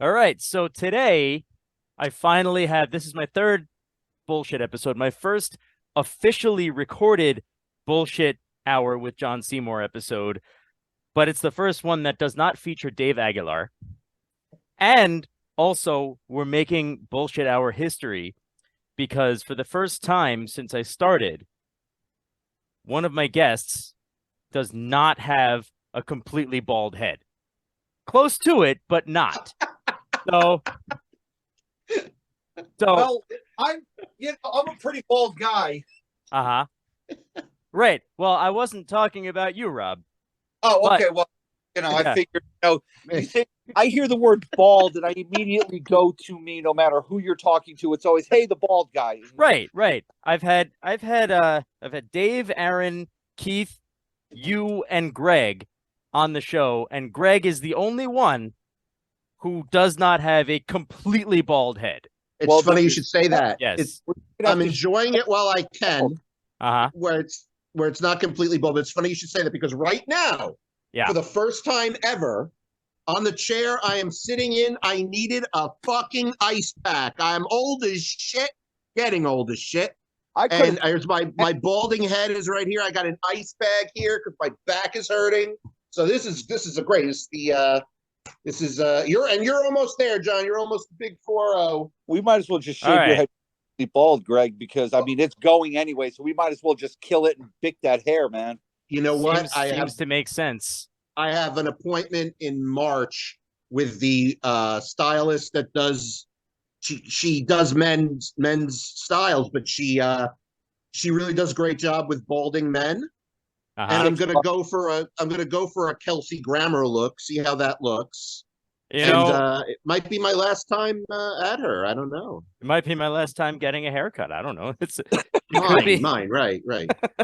All right. So today I finally have this is my third bullshit episode, my first officially recorded bullshit hour with John Seymour episode, but it's the first one that does not feature Dave Aguilar. And also, we're making bullshit hour history because for the first time since I started, one of my guests does not have a completely bald head. Close to it, but not. So, Well, I'm a pretty bald guy. uh-huh. Right. Well, I wasn't talking about you, Rob. Oh, But okay. Well, yeah. I figured, you say, I hear the word bald and I immediately go to me, no matter who you're talking to. It's always, hey, the bald guy. Right. I've had Dave, Aaron, Keith, you, and Greg on the show, and Greg is the only one who does not have a completely bald head. It's funny you should say that. Yes. I'm enjoying it while I can, Uh-huh. where it's not completely bald. But it's funny you should say that because right now, Yeah. for the first time ever, on the chair I am sitting in, I needed a fucking ice pack. I'm old as shit, getting old as shit. And there's my balding head is right here. I got an ice bag here because my back is hurting. So this is a great. You're almost there, John. You're almost big 4-0. We might as well just shave your head bald, Greg, because I mean it's going anyway. So we might as well just kill it and pick that hair, man. You know what? Seems to make sense. I have an appointment in March with the stylist that does. She does men's styles, but she really does a great job with balding men. Uh-huh. And I'm gonna go for a Kelsey Grammer look. See how that looks. It might be my last time at her. I don't know. It might be my last time getting a haircut. I don't know. It's mine. Right.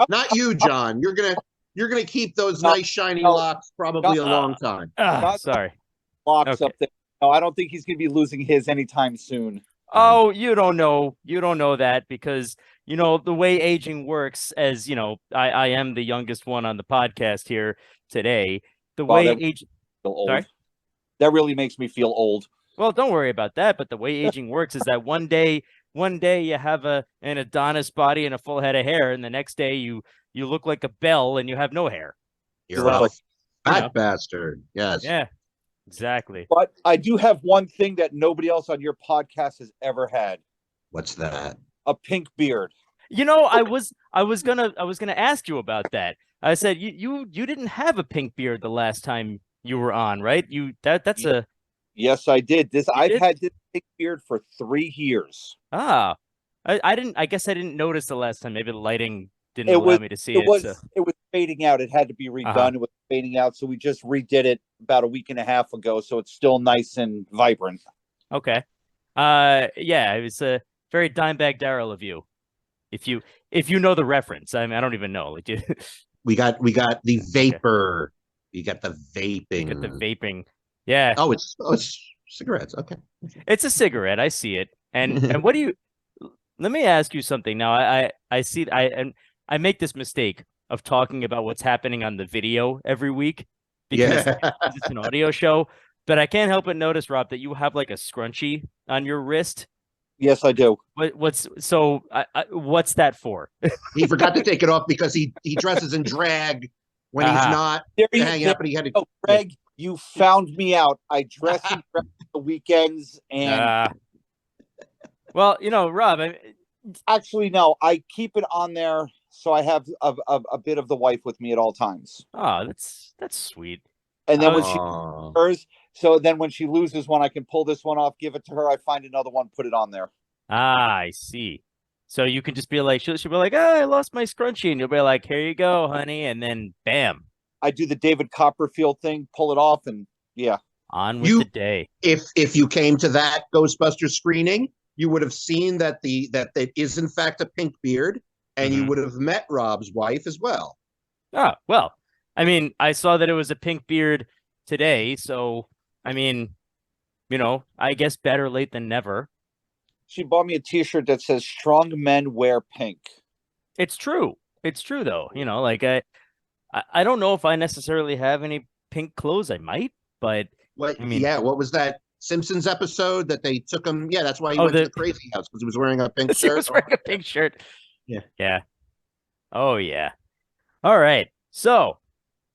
Not you, John. You're gonna keep those nice shiny locks probably a long time. Sorry. Locks up there. No, I don't think he's gonna be losing his anytime soon. Oh, you don't know that because the way aging works, as I am the youngest one on the podcast here today. The way age Sorry? That really makes me feel old. Well, don't worry about that. But the way aging works is that one day you have an Adonis body and a full head of hair, and the next day you look like a bell and you have no hair. You're a fat bastard. Yes. Yeah. Exactly. But I do have one thing that nobody else on your podcast has ever had. What's that? A pink beard. I was gonna ask you about that. I said you didn't have a pink beard the last time you were on, right? Yes, I did. I've had this pink beard for 3 years. I didn't. I guess I didn't notice the last time. Maybe the lighting didn't allow me to see it. It was fading out. It had to be redone. It was fading out, so we just redid it about a week and a half ago. So it's still nice and vibrant. Okay. Yeah, it was a very Dimebag Darrell of you. If you know the reference, I mean, I don't even know. We got the vapor. You got the vaping. You got the vaping. Yeah. Oh, it's cigarettes. Okay. It's a cigarette. I see it. And what do you? Let me ask you something. Now, I see. I make this mistake of talking about what's happening on the video every week because it's an audio show. But I can't help but notice, Rob, that you have like a scrunchie on your wrist. Yes, I do. What's that for? He forgot to take it off because he dresses in drag when he's not hanging out. But he had to. Greg, you found me out. I dress in drag the weekends and. Well, Rob. Actually, no. I keep it on there, so I have a bit of the wife with me at all times. Oh, that's sweet. And then when she hers, so then when she loses one, I can pull this one off, give it to her. I find another one, put it on there. I see. So you can just be like, she'll be like, I lost my scrunchie, and you'll be like, here you go, honey, and then bam. I do the David Copperfield thing, pull it off, and on with the day. If you came to that Ghostbusters screening, you would have seen that that is in fact a pink beard, and you would have met Rob's wife as well. Oh, well, I mean, I saw that it was a pink beard today, so I mean, I guess better late than never. She bought me a T-shirt that says "Strong men wear pink." It's true. It's true, though. Like I don't know if I necessarily have any pink clothes. I might, but what was that Simpsons episode that they took him. Yeah, that's why he went to the crazy house, because he was wearing a pink shirt. He was wearing a pink shirt. Yeah. Yeah. Oh, yeah. All right. So,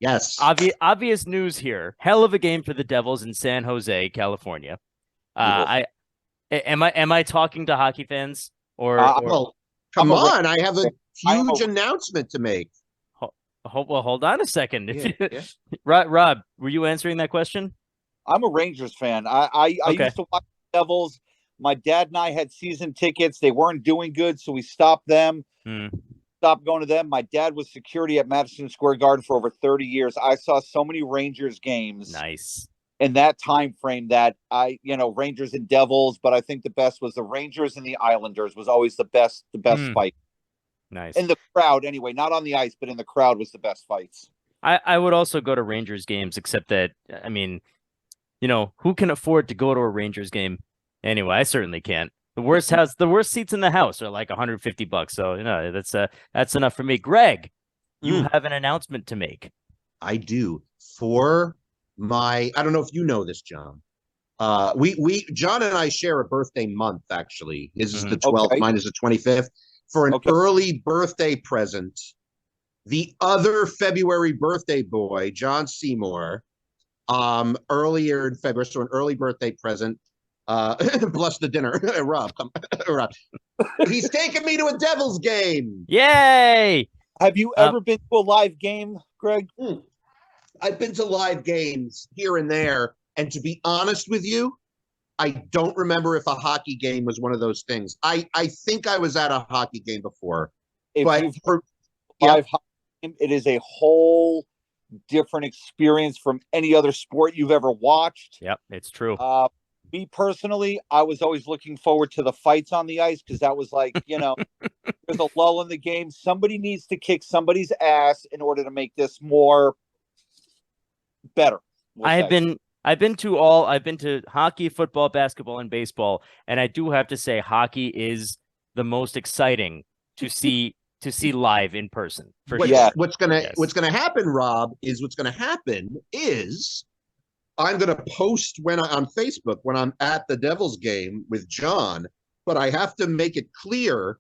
yes. Obvious news here. Hell of a game for the Devils in San Jose, California. Am I talking to hockey fans or well, come on, I have a huge announcement to make. Hold on a second. Rob, were you answering that question? I'm a Rangers fan. I used to watch the Devils. My dad and I had season tickets. They weren't doing good, so we stopped them. Stopped going to them. My dad was security at Madison Square Garden for over 30 years. I saw so many Rangers games. Nice. In that time frame that Rangers and Devils, but I think the best was the Rangers and the Islanders was always the best fight. Nice. In the crowd anyway, not on the ice, but in the crowd was the best fights. I would also go to Rangers games, except that, I mean, who can afford to go to a Rangers game? Anyway, I certainly can't. The worst seats in the house are like $150. So, that's enough for me. Greg, you have an announcement to make. I do. For I don't know if you know this, John. John and I share a birthday month, actually. His is the 12th, mine is the 25th. For an early birthday present, the other February birthday boy, John Seymour, earlier in February, so an early birthday present. Bless the dinner. Rob. He's taking me to a Devils game. Yay! Have you ever been to a live game, Greg? I've been to live games here and there, and to be honest with you, I don't remember if a hockey game was one of those things. I think I was at a hockey game before. Live hockey game, it is a whole different experience from any other sport you've ever watched. Yep, it's true. Me personally, I was always looking forward to the fights on the ice because that was like, there's a lull in the game. Somebody needs to kick somebody's ass in order to make this more better. I've been to hockey, football, basketball, and baseball, and I do have to say hockey is the most exciting to see live in person. What's gonna happen, Rob, is I'm gonna post on Facebook when I'm at the Devils game with John, but I have to make it clear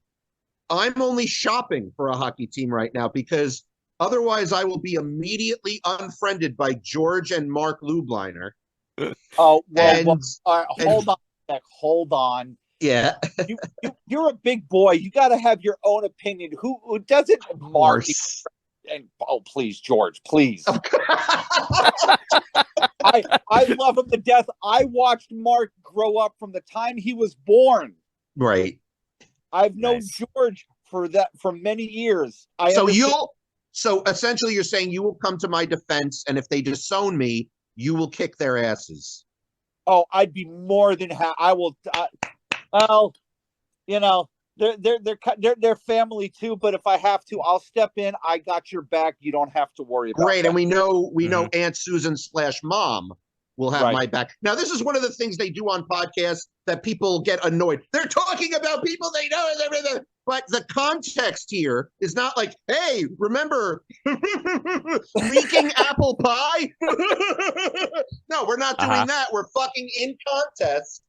I'm only shopping for a hockey team right now, because otherwise I will be immediately unfriended by George and Mark Lubliner. Oh, hold on. Yeah. You're a big boy. You got to have your own opinion. Who doesn't? Mark. And please, George, please. I love him to death. I watched Mark grow up from the time he was born. Right. I've known George for many years. So essentially you're saying you will come to my defense, and if they disown me, you will kick their asses. Oh, I'd be more than happy. I will. They're family too. But if I have to, I'll step in. I got your back. You don't have to worry about. Great, and we know Aunt Susan / Mom will have my back. Now, this is one of the things they do on podcasts that people get annoyed. They're talking about people they know and everything. But the context here is not like, hey, remember leaking apple pie? No, we're not doing that. We're fucking in context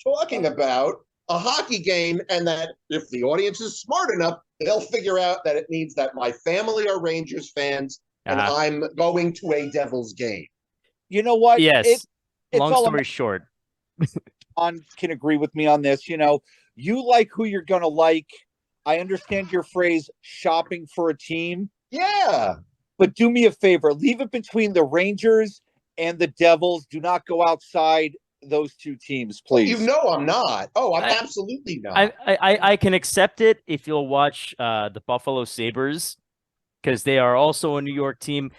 talking about a hockey game, and that if the audience is smart enough, they'll figure out that it means that my family are Rangers fans and I'm going to a Devils game. You know what? Yes. Long story short. Can agree with me on this. You like who you're going to like. I understand your phrase, shopping for a team. Yeah. But do me a favor. Leave it between the Rangers and the Devils. Do not go outside those two teams, please. You know I'm not. Oh, I'm absolutely not. I can accept it if you'll watch the Buffalo Sabres, because they are also a New York team.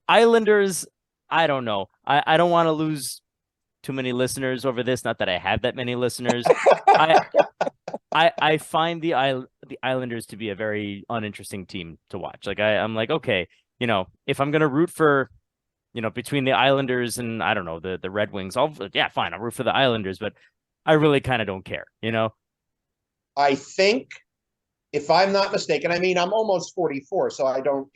Islanders, I don't know. I don't want to lose too many listeners over this. Not that I have that many listeners. I find the Islanders to be a very uninteresting team to watch. Like I'm like, okay, if I'm gonna root for, between the Islanders and I don't know the Red Wings, fine, I'll root for the Islanders, but I really kind of don't care. I think, if I'm not mistaken, I mean, I'm almost 44, so I don't.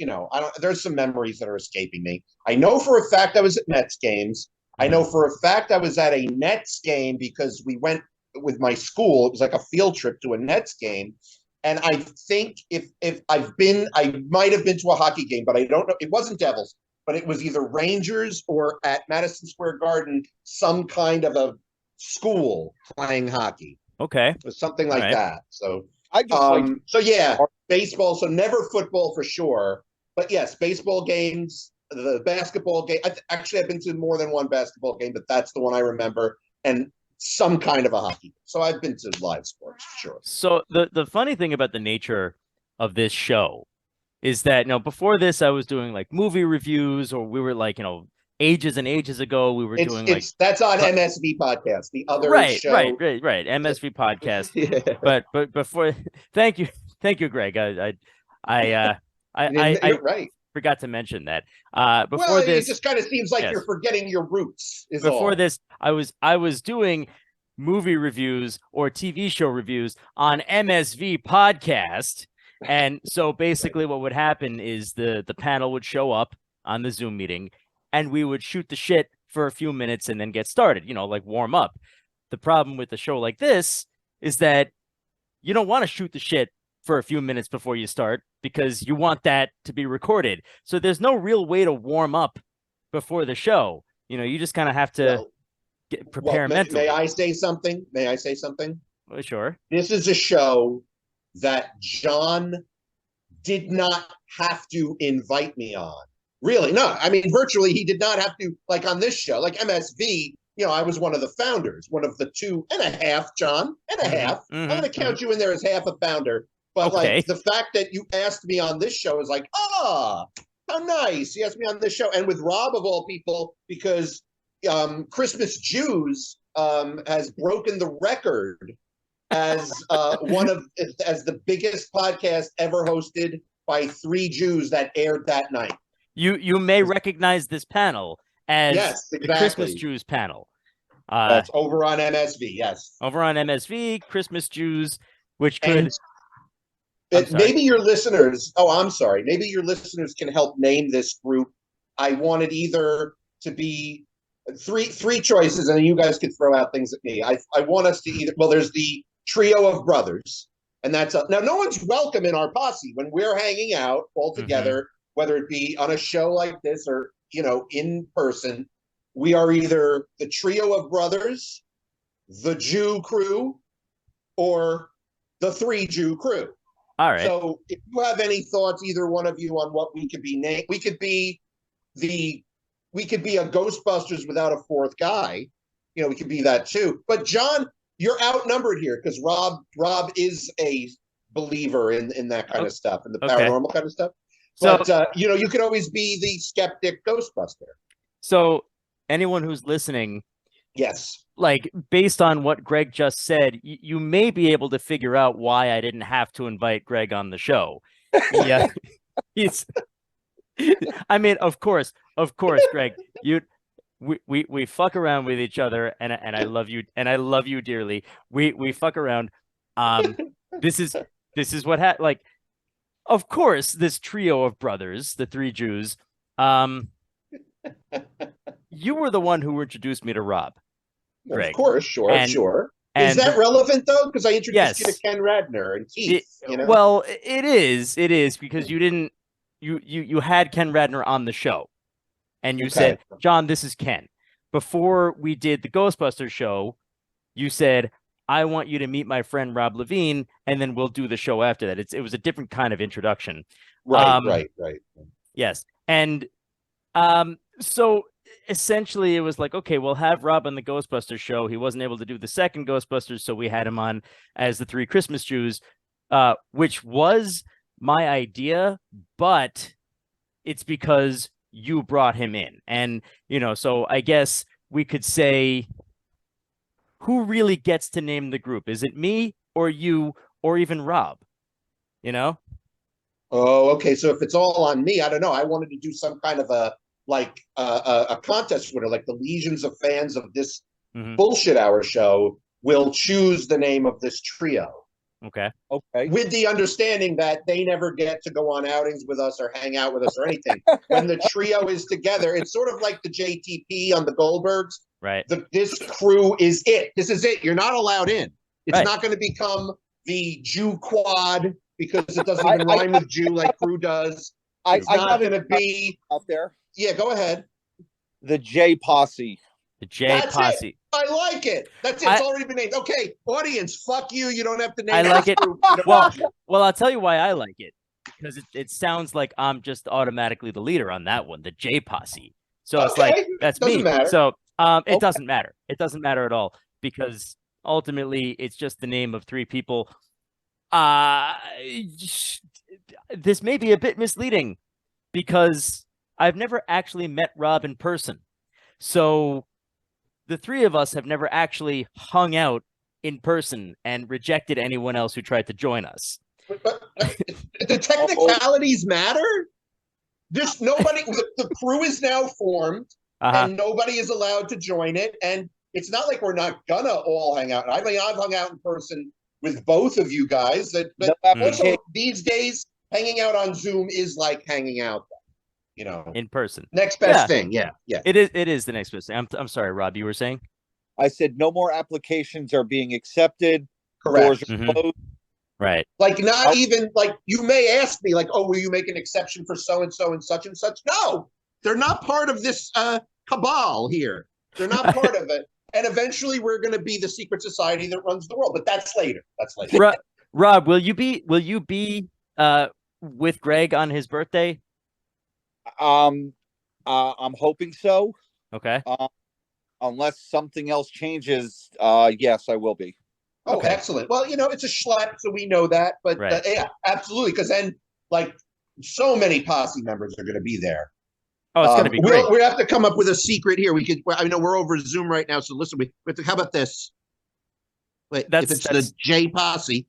There's some memories that are escaping me. I know for a fact I was at Mets games. I know for a fact I was at a Nets game because we went with my school. It was like a field trip to a Nets game. And I think if I might have been to a hockey game, but I don't know. It wasn't Devils, but it was either Rangers or at Madison Square Garden, some kind of a school playing hockey. Okay. Or something like that. So I just so yeah, baseball. So never football for sure. But yes, baseball games, the basketball game. Actually, I've been to more than one basketball game, but that's the one I remember. And some kind of a hockey. So I've been to live sports, sure. So the funny thing about the nature of this show is that, before this, I was doing like movie reviews, or we were like, ages and ages ago, we were doing that's on MSV podcast, the other show. Right. MSV podcast. Yeah. But before, thank you, Greg. I right. Forgot to mention that. Before this, it just kind of seems like you're forgetting your roots. Before this, I was doing movie reviews or TV show reviews on MSV podcast, and so basically, what would happen is the panel would show up on the Zoom meeting, and we would shoot the shit for a few minutes and then get started. Like warm up. The problem with a show like this is that you don't want to shoot the shit for a few minutes before you start, because you want that to be recorded. So there's no real way to warm up before the show. You just kind of have to prepare mentally. May I say something? Well, sure. This is a show that John did not have to invite me on. Really? No. I mean, virtually, he did not have to, like on this show, like MSV. I was one of the founders, one of the 2.5, John, and a half. I'm going to count you in there as half a founder. But like the fact that you asked me on this show is like, how nice. You asked me on this show. And with Rob, of all people, because Christmas Jews has broken the record as as the biggest podcast ever hosted by 3 Jews that aired that night. You may recognize this panel as the Christmas Jews panel. That's over on MSV, yes. Over on MSV, Christmas Jews, which could... maybe your listeners... Oh, I'm sorry. Maybe your listeners can help name this group. I wanted either to be... Three choices, and you guys could throw out things at me. I want us to either... Well, there's the trio of brothers, and that's... Now, no one's welcome in our posse. When we're hanging out all together, whether it be on a show like this or, in person, we are either the trio of brothers, the Jew crew, or the 3 Jew crew. All right. So if you have any thoughts, either one of you, on what we could be named, we could be a Ghostbusters without a 4th guy. We could be that too. But John, you're outnumbered here because Rob is a believer in that kind of stuff, and the paranormal kind of stuff. But so, you could always be the skeptic Ghostbuster. So anyone who's listening, yes, like based on what Greg just said, you may be able to figure out why I didn't have to invite Greg on the show. Yeah, I mean, of course, Greg, we fuck around with each other, and I love you dearly. We fuck around. This is what happened. Like, of course, this trio of brothers, the 3 Jews. You were the one who introduced me to Rob. Greg. Of course, sure. Is that relevant though? Because I introduced you to Ken Radner and Keith. Well, it is because you didn't. You had Ken Radner on the show, and you said, "John, this is Ken." Before we did the Ghostbusters show, you said, "I want you to meet my friend Rob Levene, and then we'll do the show after that." It was a different kind of introduction. Right. Yes, and so essentially it was like, okay, we'll have Rob on the Ghostbusters show. He wasn't able to do the second Ghostbusters, so we had him on as the 3 Christmas Jews, which was my idea, but it's because you brought him in. And, so I guess we could say, who really gets to name the group? Is it me or you or even Rob? Oh, okay. So if it's all on me, I don't know. I wanted to do some kind of a contest winner, like the legions of fans of this bullshit hour show will choose the name of this trio. Okay. With the understanding that they never get to go on outings with us or hang out with us or anything. When the trio is together, it's sort of like the JTP on the Goldbergs. Right. This crew is it. This is it. You're not allowed in. It's Right. not going to become the Jew quad because it doesn't even rhyme with Jew like crew does. It's not going to be out there. Yeah, go ahead. The J Posse. The J Posse. It. I like it. That's it. It's already been named. Okay, audience, fuck you. You don't have to name I like it. Group. Well, I'll tell you why I like it. Because it sounds like I'm just automatically the leader on that one, the J Posse. So it's like, that's doesn't me. Matter. So it doesn't matter. It doesn't matter at all. Because ultimately, it's just the name of three people. This may be a bit misleading because I've never actually met Rob in person. So the three of us have never actually hung out in person and rejected anyone else who tried to join us. But the technicalities matter. Just nobody, the crew is now formed and nobody is allowed to join it. And it's not like we're not gonna all hang out. I mean, I've hung out in person with both of you guys. But also these days, hanging out on Zoom is like hanging out, you know, in person. Next best thing. Yeah. It is the next best thing. I'm sorry, Rob, you were saying? I said no more applications are being accepted. Correct. Doors are closed. Right. Like not even like you may ask me like, oh, will you make an exception for so and so and such and such? No, they're not part of this cabal here. They're not part of it. And eventually we're going to be the secret society that runs the world. But that's later. That's later. Rob, will you be with Greg on his birthday? I'm hoping so. Okay. Unless something else changes, yes, I will be. Oh, excellent. Well, you know, it's a schlep, so we know that. But yeah, absolutely. Because then, like, so many posse members are going to be there. Oh, it's going to be great. We have to come up with a secret here. We could. I know we're over Zoom right now, so listen. We have to. How about this? Wait, if it's the J Posse,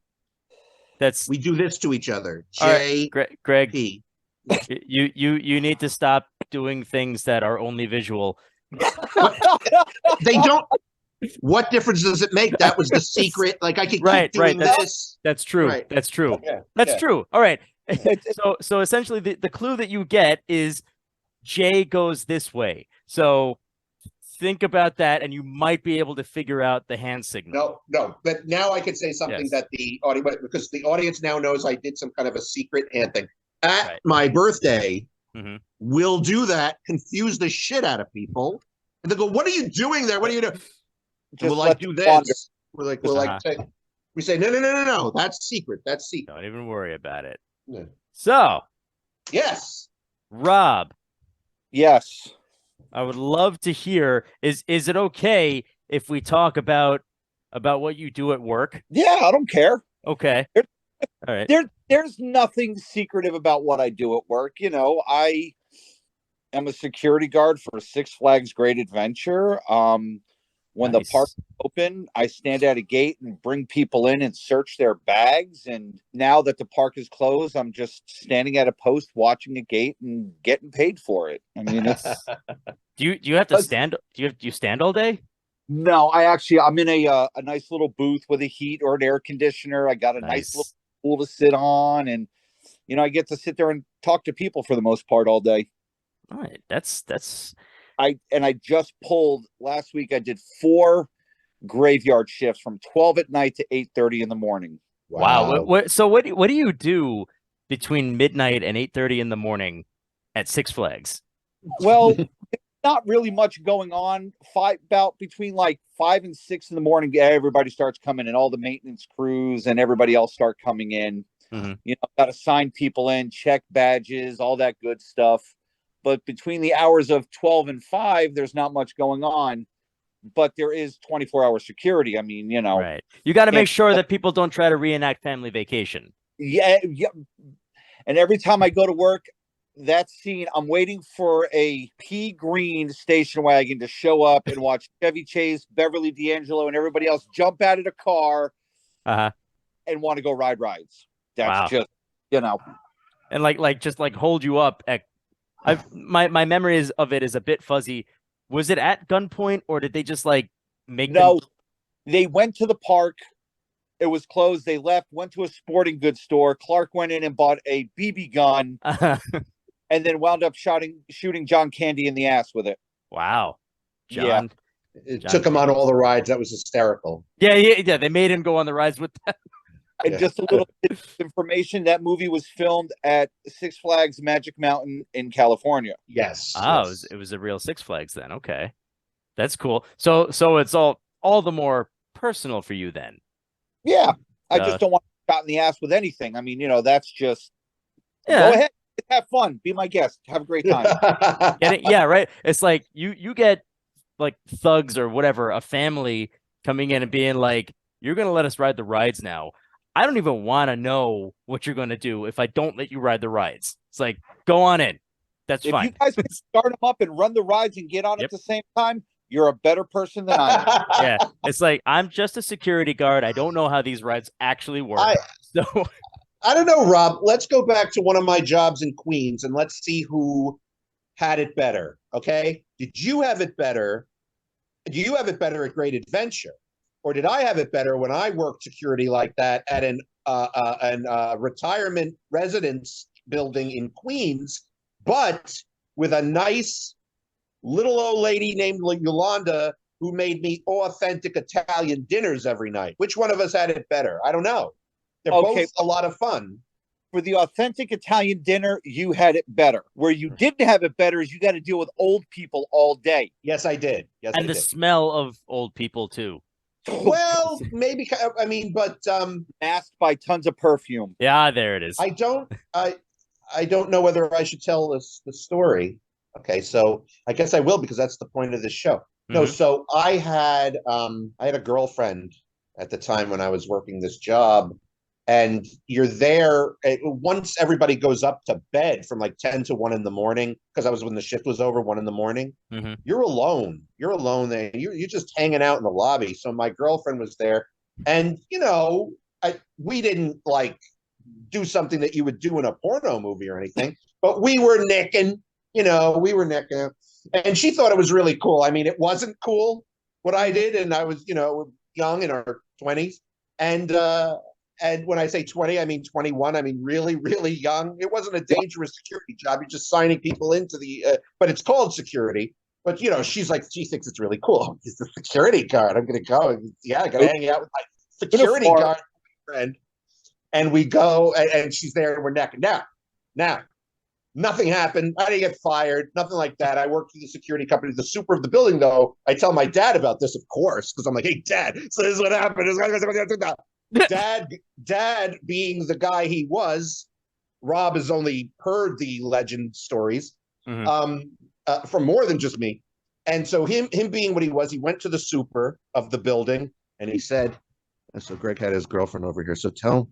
we do this to each other. J. Right. Greg, you need to stop doing things that are only visual. They don't. What difference does it make? That was the secret. Like I could keep doing this. That's true. Right. That's true. Yeah. That's true. All right. So essentially, the clue that you get is Jay goes this way. So think about that, and you might be able to figure out the hand signal. No. But now I could say something that the audience, because the audience now knows I did some kind of a secret hand thing at my birthday. We'll do that. Confuse the shit out of people, and they go, "What are you doing there? What are you doing?" We'll like do this. We say no. That's secret. That's secret. Don't even worry about it. Yeah. So, yes, Rob. Yes, I would love to hear. Is it okay if we talk about what you do at work? Yeah, I don't care. Okay. All right. There's nothing secretive about what I do at work. You know, I am a security guard for Six Flags Great Adventure. When the park is open, I stand at a gate and bring people in and search their bags. And now that the park is closed, I'm just standing at a post watching a gate and getting paid for it. I mean, it's. Do you have to stand? Do you stand all day? No, I'm in a nice little booth with a heat or an air conditioner. I got a nice little pool to sit on, and you know, I get to sit there and talk to people for the most part all day. All right, that's. I just pulled last week. I did 4 graveyard shifts from 12 at night to 8:30 in the morning. Wow. So what do you do between midnight and 8:30 in the morning at Six Flags? Well, not really much going on. Between like 5 and 6 in the morning, everybody starts coming in. All the maintenance crews and everybody else start coming in. You know, got to sign people in, check badges, all that good stuff. But between the hours of 12 and 5, there's not much going on. But there is 24-hour security. I mean, you know. Right. You got to make sure that people don't try to reenact Family Vacation. Yeah. And every time I go to work, that scene, I'm waiting for a pea green station wagon to show up and watch Chevy Chase, Beverly D'Angelo, and everybody else jump out of the car and want to go ride rides. That's just, you know. And just hold you up at my memory of it is a bit fuzzy. Was it at gunpoint or did they just make No, they went to the park It was closed. They left, went to a sporting goods store. Clark went in and bought a BB gun, and then wound up shooting John Candy in the ass with it. Wow, John. It took him on all the rides. That was hysterical. Yeah. They made him go on the rides with them. And just a little bit of information: that movie was filmed at Six Flags Magic Mountain in California. Yes. Oh, yes. it was a real Six Flags then. Okay, that's cool. So it's all the more personal for you then. Yeah, I just don't want to be shot in the ass with anything. I mean, that's just go ahead, have fun, be my guest, have a great time. Yeah, right. It's like you get like thugs or whatever, a family coming in and being like, "You're gonna let us ride the rides now." I don't even want to know what you're gonna do if I don't let you ride the rides. It's like, go on in. That's fine. If you guys can start them up and run the rides and get on at the same time, you're a better person than I am. Yeah, it's like, I'm just a security guard. I don't know how these rides actually work. So I don't know, Rob. Let's go back to one of my jobs in Queens and let's see who had it better. Okay, did you have it better? Do you have it better at Great Adventure, or did I have it better when I worked security like that at an retirement residence building in Queens, but with a nice little old lady named Yolanda who made me authentic Italian dinners every night? Which one of us had it better? I don't know. They're both a lot of fun. For the authentic Italian dinner, you had it better. Where you didn't have it better is you got to deal with old people all day. Yes, I did. Yes, and I the did. Smell of old people too. Well, maybe. I mean, but masked by tons of perfume. Yeah, there it is. I don't know whether I should tell the story. Okay, so I guess I will, because that's the point of this show. Mm-hmm. No, so I had a girlfriend at the time when I was working this job, and you're there once everybody goes up to bed from like 10 to 1 in the morning, because that was when the shift was over, 1 in the morning. Mm-hmm. You're alone there. You're just hanging out in the lobby. So my girlfriend was there, and we didn't like do something that you would do in a porno movie or anything, but we were necking. And she thought it was really cool. I mean, it wasn't cool what I did, and I was, young, in our 20s, and when I say 20, I mean 21. I mean really, really young. It wasn't a dangerous security job. You're just signing people into but it's called security. But she's like, she thinks it's really cool. It's a security guard. I'm gonna go. Yeah, I gotta hang out with my security guard friend. And we go, and she's there, and we're necking. Now, nothing happened. I didn't get fired. Nothing like that. I worked for the security company. The super of the building, though, I tell my dad about this, of course, because I'm like, hey, Dad, so this is what happened. Dad, being the guy he was, Rob has only heard the legend stories from more than just me. And so him being what he was, he went to the super of the building, and he said, so Greg had his girlfriend over here. So tell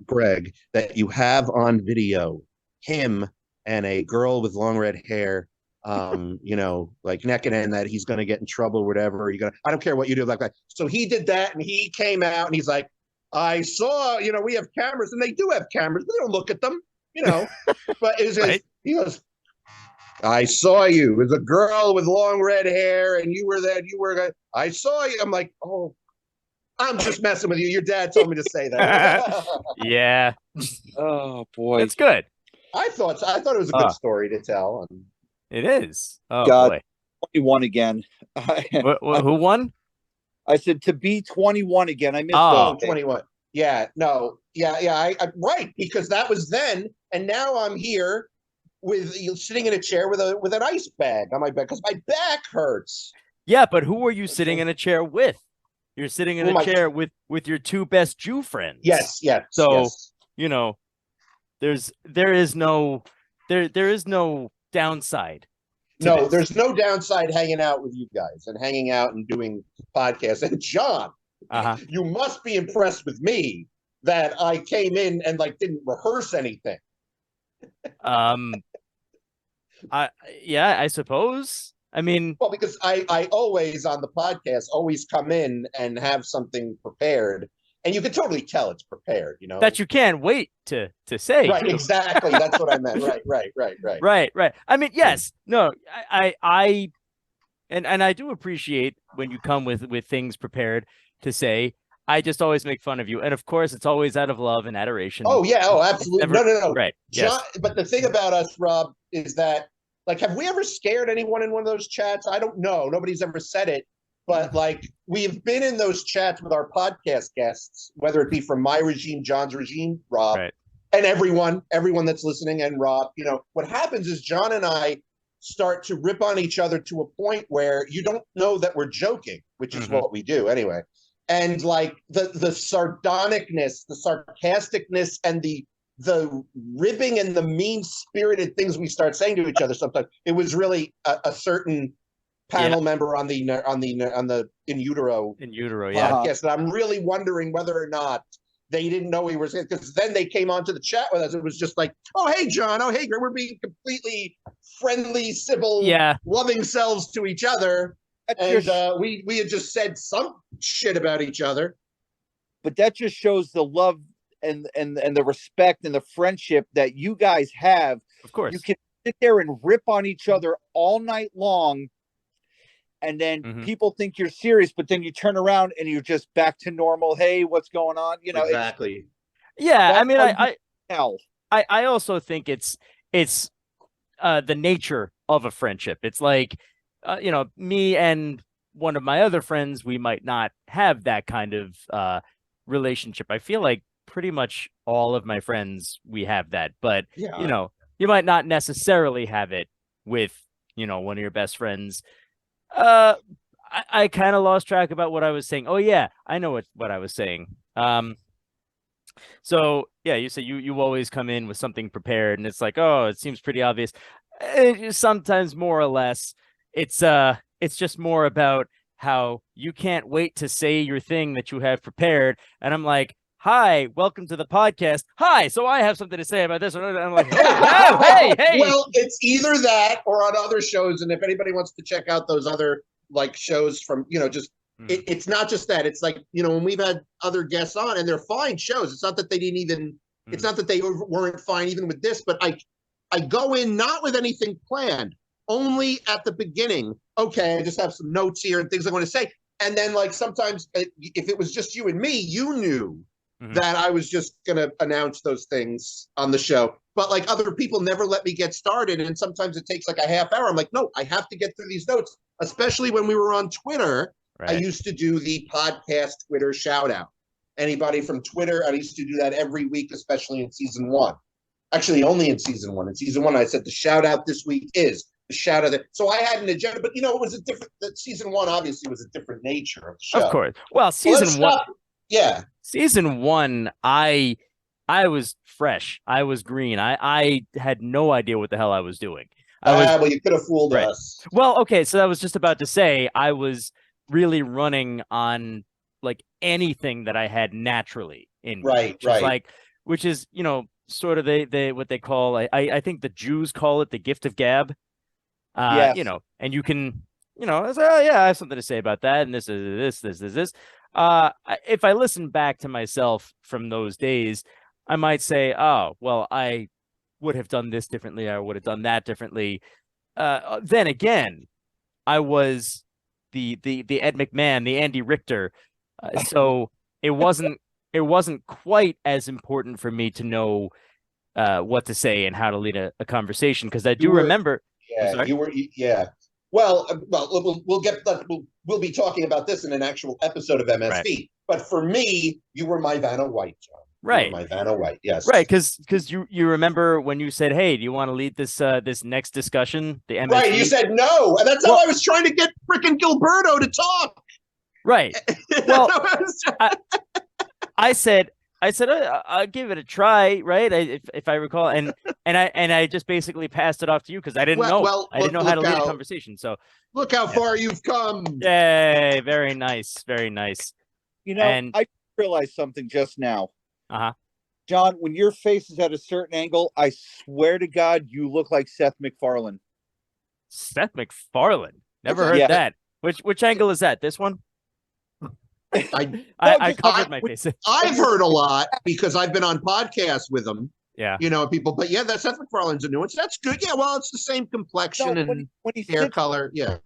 Greg that you have on video him and a girl with long red hair, like necking, and that he's going to get in trouble or whatever. I don't care what you do like that. So he did that, and he came out, and he's like, I saw, we have cameras, and they do have cameras. We don't look at them, but it was right. He goes, I saw you. It was a girl with long red hair, and you were there. I saw you. I'm like, oh, I'm just messing with you. Your dad told me to say that. Yeah. Oh boy, it's good. I thought it was a good story to tell. It is. Oh God, boy. 21 again. Who won? I said to be 21 again. I missed 21. Yeah, no. Yeah. I right, because that was then, and now I'm here with sitting in a chair with an ice bag on my back because my back hurts. Yeah, but who are you sitting in a chair with? You're sitting in a chair with your two best Jew friends. Yes. So there is no downside. No, there's no downside hanging out with you guys and hanging out and doing podcasts. And John, you must be impressed with me that I came in and didn't rehearse anything. I suppose. I mean, well, because I always on the podcast always come in and have something prepared, and you can totally tell it's prepared. That you can't wait to say. Right, exactly. That's what I meant. Right. I mean, yes, no, I I do appreciate when you come with things prepared to say. I just always make fun of you. And of course, it's always out of love and adoration. Oh, yeah. Oh, absolutely. Never, no. Right. John, yes. But the thing about us, Rob, is that, like, have we ever scared anyone in one of those chats? I don't know. Nobody's ever said it. But, like, we've been in those chats with our podcast guests, whether it be from my regime, John's regime, Rob, right. and everyone that's listening, and Rob. What happens is John and I start to rip on each other to a point where you don't know that we're joking, which is what we do anyway. And like the sardonicness, the sarcasticness, and the ribbing and the mean-spirited things we start saying to each other sometimes. It was really a certain panel member on the In Utero podcast that I'm really wondering whether or not they didn't know we were saying, because then they came onto the chat with us. It was just like, oh, hey, John. Oh, hey, Greg. We're being completely friendly, civil, loving selves to each other. And we had just said some shit about each other. But that just shows the love and the respect and the friendship that you guys have. Of course. You can sit there and rip on each other all night long, and then people think you're serious, but then you turn around and you're just back to normal. Hey, what's going on? Exactly. I mean, I also think it's the nature of a friendship. It's like, me and one of my other friends, we might not have that kind of relationship. I feel like pretty much all of my friends, we have that, but you might not necessarily have it with, one of your best friends. I kind of lost track about what I was saying. Oh yeah, I know what I was saying. So yeah, you said you always come in with something prepared, and it's like, oh, it seems pretty obvious. Sometimes more or less, it's just more about how you can't wait to say your thing that you have prepared, and I'm like, hi, welcome to the podcast. Hi, so I have something to say about this. And I'm like, oh, hey. Well, it's either that or on other shows. And if anybody wants to check out those other like shows from, it's not just that. It's like, when we've had other guests on and they're fine shows. It's not that they didn't even, it's not that they weren't fine even with this, but I go in not with anything planned, only at the beginning. Okay, I just have some notes here and things I want to say. And then like sometimes if it was just you and me, you knew that I was just going to announce those things on the show. But like other people never let me get started. And sometimes it takes like a half hour. I'm like, no, I have to get through these notes, especially when we were on Twitter. Right. I used to do the podcast Twitter shout out. Anybody from Twitter, I used to do that every week, especially in season 1. Actually, only in season 1. In season 1, I said the shout out this week is the shout out. So I had an agenda, but it was a different, season 1 obviously was a different nature of the show. Of course. Well, season 1. Yeah. Season 1, I was fresh. I was green. I had no idea what the hell I was doing. Well, you could have fooled us. Well, okay, so I was just about to say I was really running on like anything that I had naturally in me. Which is, sort of they what they call, I think the Jews call it the gift of gab. And you can, I say, oh yeah, I have something to say about that, and this is this. If I listen back to myself from those days, I might say, oh, well, I would have done this differently. I would have done that differently. Then again, I was the Ed McMahon, the Andy Richter. So it wasn't quite as important for me to know what to say and how to lead a conversation, because I do remember. Yeah, you were. Yeah. Well, we'll be talking about this in an actual episode of MSV. Right. But for me, you were my Vanna White, John. Right. My Vanna White. Yes. Right. Because you remember when you said, "Hey, do you want to lead this this next discussion?" The MSV? Right. You said no, and that's how I was trying to get frickin' Gilberto to talk. Right. Well, I said I'll give it a try, right? If I recall, and I just basically passed it off to you because I didn't know. I didn't know how to lead a conversation. So look how far you've come. Yay! Very nice, very nice. I realized something just now. John, when your face is at a certain angle, I swear to God, you look like Seth MacFarlane. Seth MacFarlane? Never heard that. Which angle is that? This one? I covered my face. I've heard a lot because I've been on podcasts with them. Yeah. People, but yeah, that Seth MacFarlane's a new one. So that's good. Yeah, well, it's the same complexion and when he hair color. Yeah.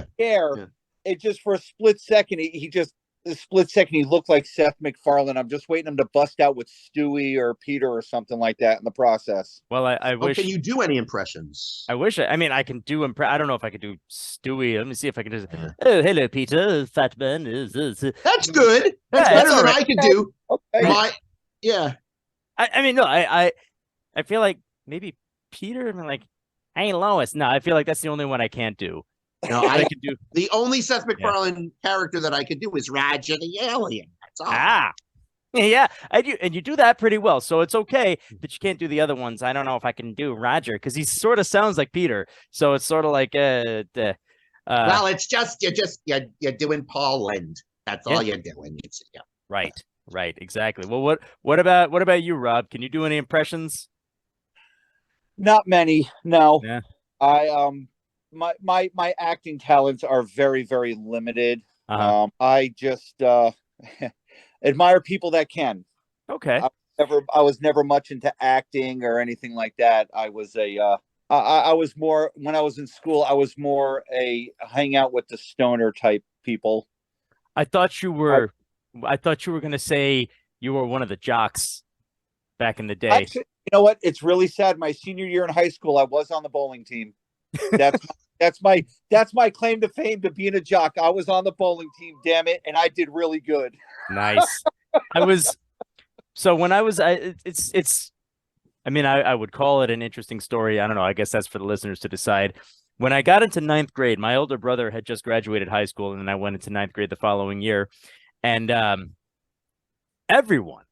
It just for a split second, he just the split second he looked like Seth MacFarlane. I'm just waiting him to bust out with Stewie or Peter or something like that in the process. Well, I wish. Can you do any impressions? I wish. I mean, I can do. I don't know if I could do Stewie. Let me see if I can do. Oh, hello, Peter. Fat man is. That's good. That's better than I could do. Okay. I mean, no. I feel like maybe Peter. I mean, like, hey, Lois. No, I feel like that's the only one I can't do. No, I can do. The only Seth MacFarlane character that I could do is Roger the Alien. That's all. Yeah, I do, and you do that pretty well, so it's okay that you can't do the other ones. I don't know if I can do Roger because he sort of sounds like Peter, so it's sort of like well, it's just you're doing Paul Lind. That's all you're doing. Right, exactly. Well, what about you, Rob? Can you do any impressions? Not many, no. Yeah. My acting talents are very, very limited. I just admire people that can. Okay. I was never much into acting or anything like that. I was I was more, when I was in school, I was more a hang out with the stoner type people. I thought you were going to say you were one of the jocks back in the day. Actually, you know what? It's really sad. My senior year in high school, I was on the bowling team. That's my claim to fame, to being a jock. I was on the bowling team, damn it, and I did really good. Nice. I would call it an interesting story. I don't know. I guess that's for the listeners to decide. When I got into ninth grade, my older brother had just graduated high school, and then I went into ninth grade the following year. And everyone,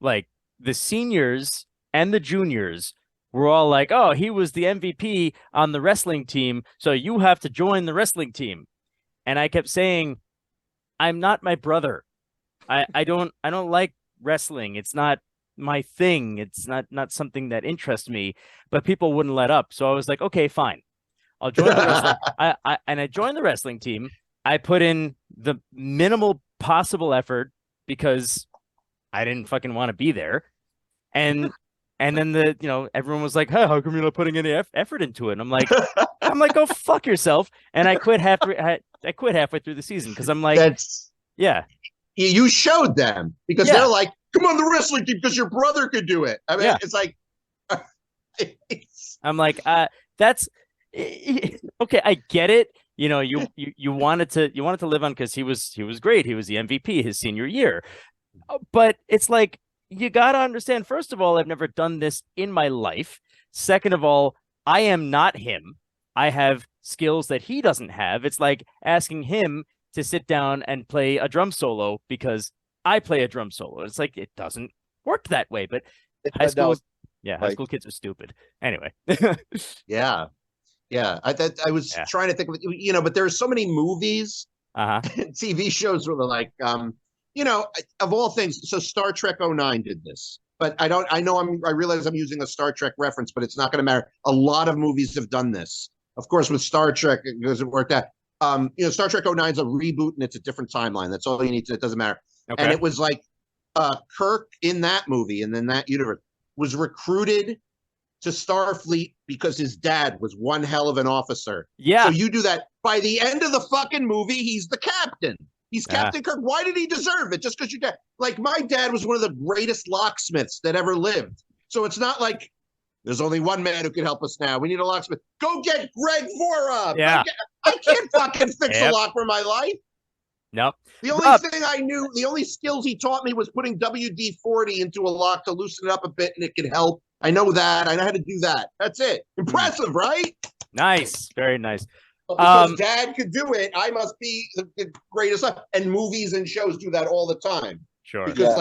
like the seniors and the juniors, were all like, oh, he was the MVP on the wrestling team, so you have to join the wrestling team. And I kept saying, I'm not my brother. I don't like wrestling. It's not my thing. It's not something that interests me. But people wouldn't let up. So I was like, okay, fine. I'll join the wrestling. I joined the wrestling team. I put in the minimal possible effort because I didn't fucking want to be there. And then everyone was like, hey, how come you're not putting any effort into it? And I'm like, go fuck yourself. And I quit halfway through the season because I'm like, you showed them because they're like, come on the wrestling team because your brother could do it. I mean, it's like, I'm like, that's okay. I get it. You wanted to live on because he was great. He was the MVP his senior year, but it's like, you got to understand, first of all, I've never done this in my life. Second of all, I am not him. I have skills that he doesn't have. It's like asking him to sit down and play a drum solo because I play a drum solo. It's like, it doesn't work that way. But high school kids are stupid. Anyway. Yeah. I was trying to think of, but there are so many movies, TV shows where they're like, of all things, so Star Trek 09 did this, but I realize I'm using a Star Trek reference, but it's not going to matter. A lot of movies have done this. Of course, with Star Trek, it doesn't work out. Star Trek 09 is a reboot and it's a different timeline. That's all you need to, it doesn't matter. Okay. And it was like, Kirk in that movie and then that universe was recruited to Starfleet because his dad was one hell of an officer. Yeah. So you do that. By the end of the fucking movie, he's the captain. He's Captain Kirk. Why did he deserve it? Just because your dad, like my dad was one of the greatest locksmiths that ever lived. So it's not like there's only one man who can help us now. We need a locksmith. Go get Greg Vorob. Yeah. I can't fucking fix a lock for my life. Nope. The only thing I knew, the only skills he taught me was putting WD-40 into a lock to loosen it up a bit and it can help. I know that. I know how to do that. That's it. Impressive, right? Nice. Very nice. Because dad could do it, I must be the greatest. And movies and shows do that all the time. Sure. Because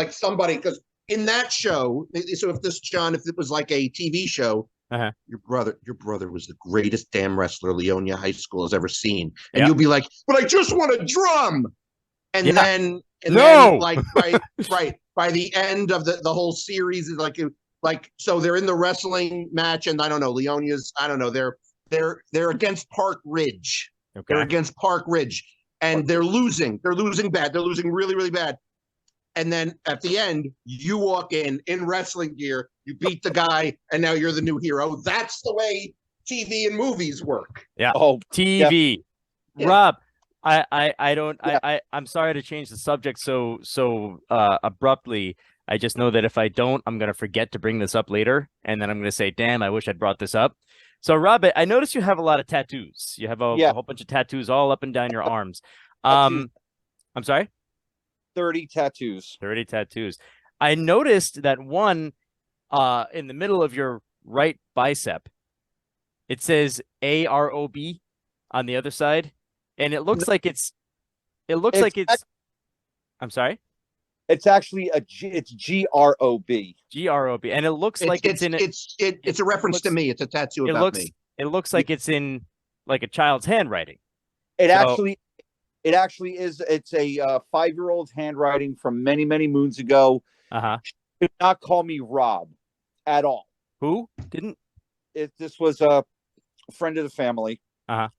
because in that show, so if it was like a TV show, your brother was the greatest damn wrestler Leonia High School has ever seen. And you'll be like, but I just want a drum. And then like by the end of the whole series is like so they're in the wrestling match and I don't know, Leonia's, I don't know, they're against Park Ridge. Okay. They're against Park Ridge and they're losing. They're losing bad. They're losing really, really bad. And then at the end, you walk in wrestling gear, you beat the guy, and now you're the new hero. That's the way TV and movies work. Yeah. Oh, TV. Yeah. Rob, I don't I'm sorry to change the subject so abruptly. I just know that if I don't, I'm gonna forget to bring this up later, and then I'm gonna say, "Damn, I wish I'd brought this up." So, Rob, I noticed you have a lot of tattoos. You have a Yeah, whole bunch of tattoos all up and down your arms. tattoos, I'm sorry, 30 tattoos. 30 tattoos. I noticed that one in the middle of your right bicep. It says AROB on the other side, and it looks No, like it looks it's like it's I'm sorry. it's actually it's GROB. GROB, and it looks like it's in it. It's a reference to Looks me. It's a tattoo it about looks me. it looks like it's in like a child's handwriting. It So, actually it actually is. It's a 5-year-old's handwriting from many moons ago. uh-huh. Did not call me Rob at all. Who didn't? This was a friend of the family. Uh-huh.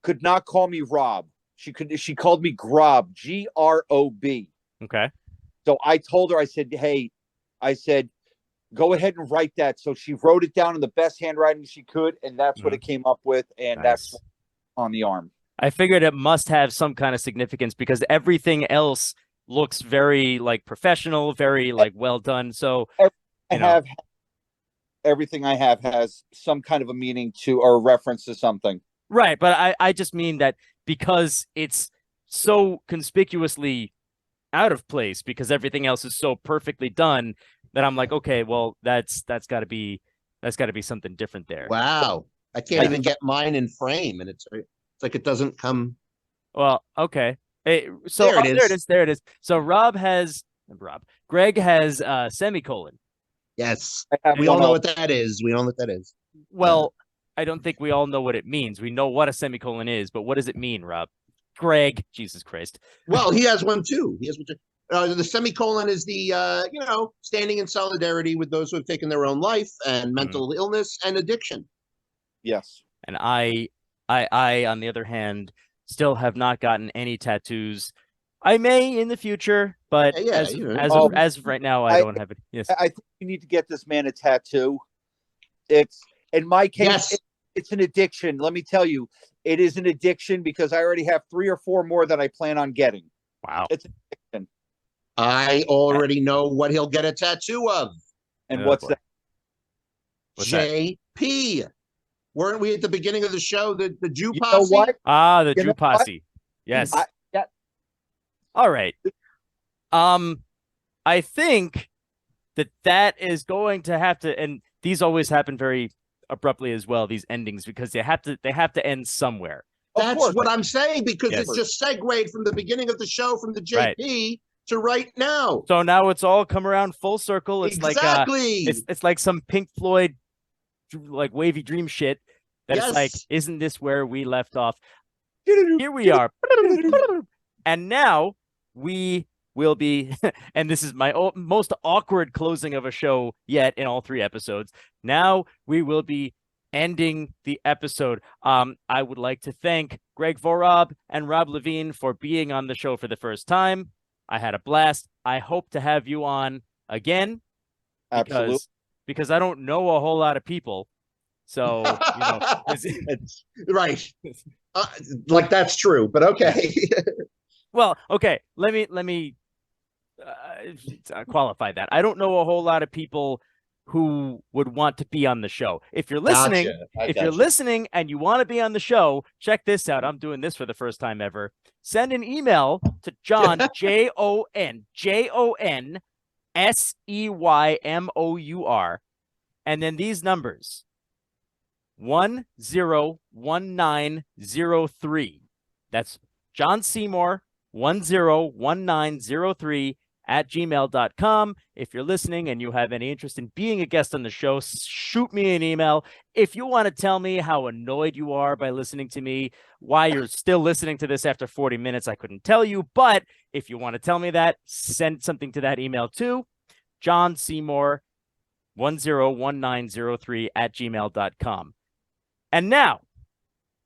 Could not call me Rob. She called me Grob, GROB. Okay. So I told her, I said, hey, I said, go ahead and write that. So she wrote it down in the best handwriting she could, and that's what it came up with, and that's Nice. on the arm. I figured it must have some kind of significance because everything else looks very like professional, very like well done. So, you know, Everything I have has some kind of a meaning to or a reference to something. right, but I just mean that because it's so conspicuously out of place because everything else is so perfectly done that I'm like, okay, well, that's got to be something different there. Wow, I can't even get mine in frame, and it's like it doesn't come. Well, okay. Hey, so There it is. there it is. So Greg has semicolon. Yes, I have we all one know else. what that is. We all know what that is. Well, I don't think we all know what it means. We know what a semicolon is, but what does it mean, Rob? Greg, Jesus Christ. Well, he has one too. He has one too. The semicolon is the standing in solidarity with those who have taken their own life and mental illness and addiction. Yes. And I, on the other hand, still have not gotten any tattoos. I may in the future, but Yeah, as of right now, I don't have it. Yes, I think you need to get this man a tattoo. It's in my case, yes. It's an addiction. Let me tell you, it is an addiction because I already have 3 or 4 more that I plan on getting. wow. It's an addiction. I already know what he'll get a tattoo of. And Oh, what's boy. that? What's that? JP. Weren't we at the beginning of the show? The Jew You posse? know what? Ah, the You Jew know what? posse. Yes. Yeah. All right. I think that is going to have to, and these always happen very abruptly as well, these endings, because they have to end somewhere. That's what I'm saying, because Yes. it just segued from the beginning of the show from the JP to right now. So now it's all come around full circle. It's exactly. like it's like some Pink Floyd like wavy dream shit. That's like, isn't this where we left off? Here we are. And now we will be, and this is my most awkward closing of a show yet in all 3 episodes. Now we will be ending the episode. I would like to thank Greg Vorob and Rob Levene for being on the show for the first time. I had a blast. I hope to have you on again. Absolutely. Because I don't know a whole lot of people. So, it's right. Like that's true, but okay. Well, okay. Let me qualify that. I don't know a whole lot of people who would want to be on the show. If you're listening, you're listening and you want to be on the show, check this out. I'm doing this for the first time ever. Send an email to John JONSEYMOUR, and then these numbers 101903. That's John Seymour 101903 at gmail.com. If you're listening and you have any interest in being a guest on the show, shoot me an email. If you want to tell me how annoyed you are by listening to me, why you're still listening to this after 40 minutes, I couldn't tell you. But if you want to tell me that, send something to that email too. John Seymour 101903 at gmail.com. And now,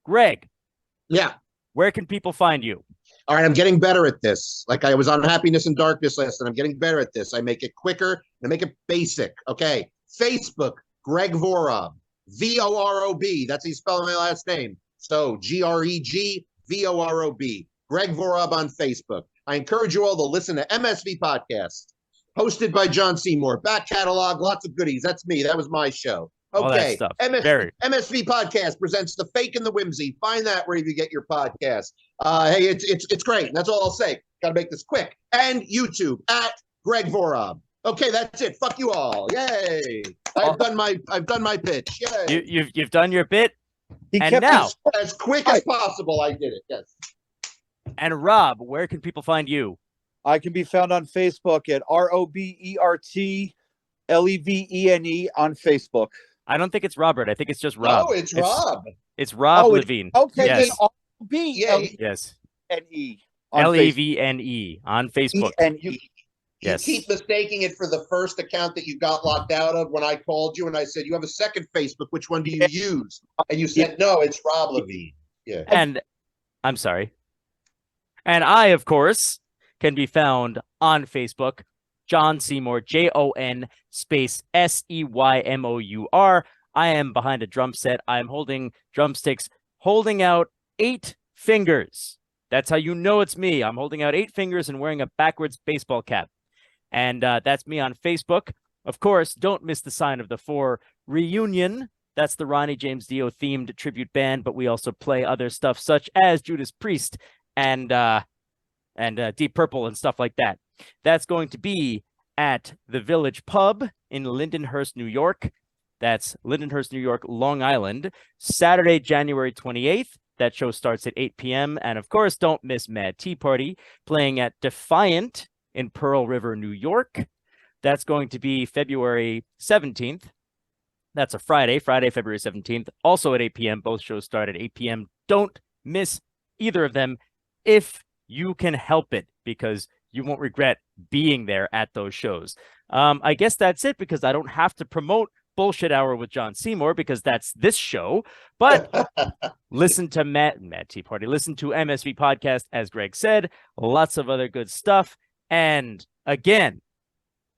Greg. Yeah. Where can people find you? All right, I'm getting better at this. Like I was on Happiness and Darkness last, and I'm getting better at this. I make it quicker and I make it basic. Okay. Facebook, Greg Vorob, VOROB. That's how you spell my last name. So GREG VOROB. Greg Vorob on Facebook. I encourage you all to listen to MSV Podcast, hosted by John Seymour. Back catalog, lots of goodies. That's me. That was my show. All that Okay, stuff. MSV Podcast presents The Fake and the Whimsy. Find that wherever you get your podcast. Hey, it's great. That's all I'll say. Got to make this quick. And YouTube at Greg Vorob. Okay, that's it. Fuck you all. Yay! I've done my pitch. Yay! You've done your bit. He and kept now, as quick as possible, I did it. Yes. And Rob, where can people find you? I can be found on Facebook at ROBERTLEVENE on Facebook. I don't think it's Robert. I think it's just Rob. Oh, it's Rob. It's Rob Levene. Okay, yes. ROBLEVENE yes. LEVENE on Facebook. You keep mistaking it for the first account that you got locked out of when I called you and I said, you have a second Facebook. Which one do you use? And you said, no, it's Rob Levene. Yeah. And I'm sorry. And I, of course, can be found on Facebook, John Seymour, JON space SEYMOUR. I am behind a drum set. I'm holding drumsticks, holding out 8 fingers. That's how you know it's me. I'm holding out 8 fingers and wearing a backwards baseball cap. And that's me on Facebook. Of course, don't miss the Sign of the Four reunion. That's the Ronnie James Dio themed tribute band, but we also play other stuff such as Judas Priest and Deep Purple and stuff like that. That's going to be at the Village Pub in Lindenhurst, New York. That's Lindenhurst, New York, Long Island, Saturday, January 28th. That show starts at 8 p.m. And of course, don't miss Mad Tea Party playing at Defiant in Pearl River, New York. That's going to be February 17th. That's a Friday, February 17th, also at 8 p.m. Both shows start at 8 p.m. Don't miss either of them if you can help it, because you won't regret being there at those shows. I guess that's it, because I don't have to promote Bullshit Hour with John Seymour, because that's this show. But listen to Mad Tea Party. Listen to MSV Podcast, as Greg said. Lots of other good stuff. And again,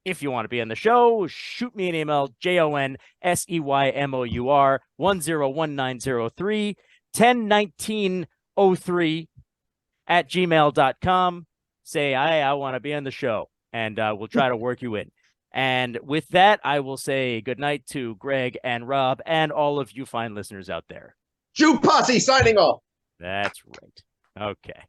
if you want to be on the show, shoot me an email, JONSEYMOUR 101903 101903 at gmail.com. Say, I want to be on the show, and we'll try to work you in. And with that, I will say goodnight to Greg and Rob and all of you fine listeners out there. Jew Posse signing off. That's right. Okay.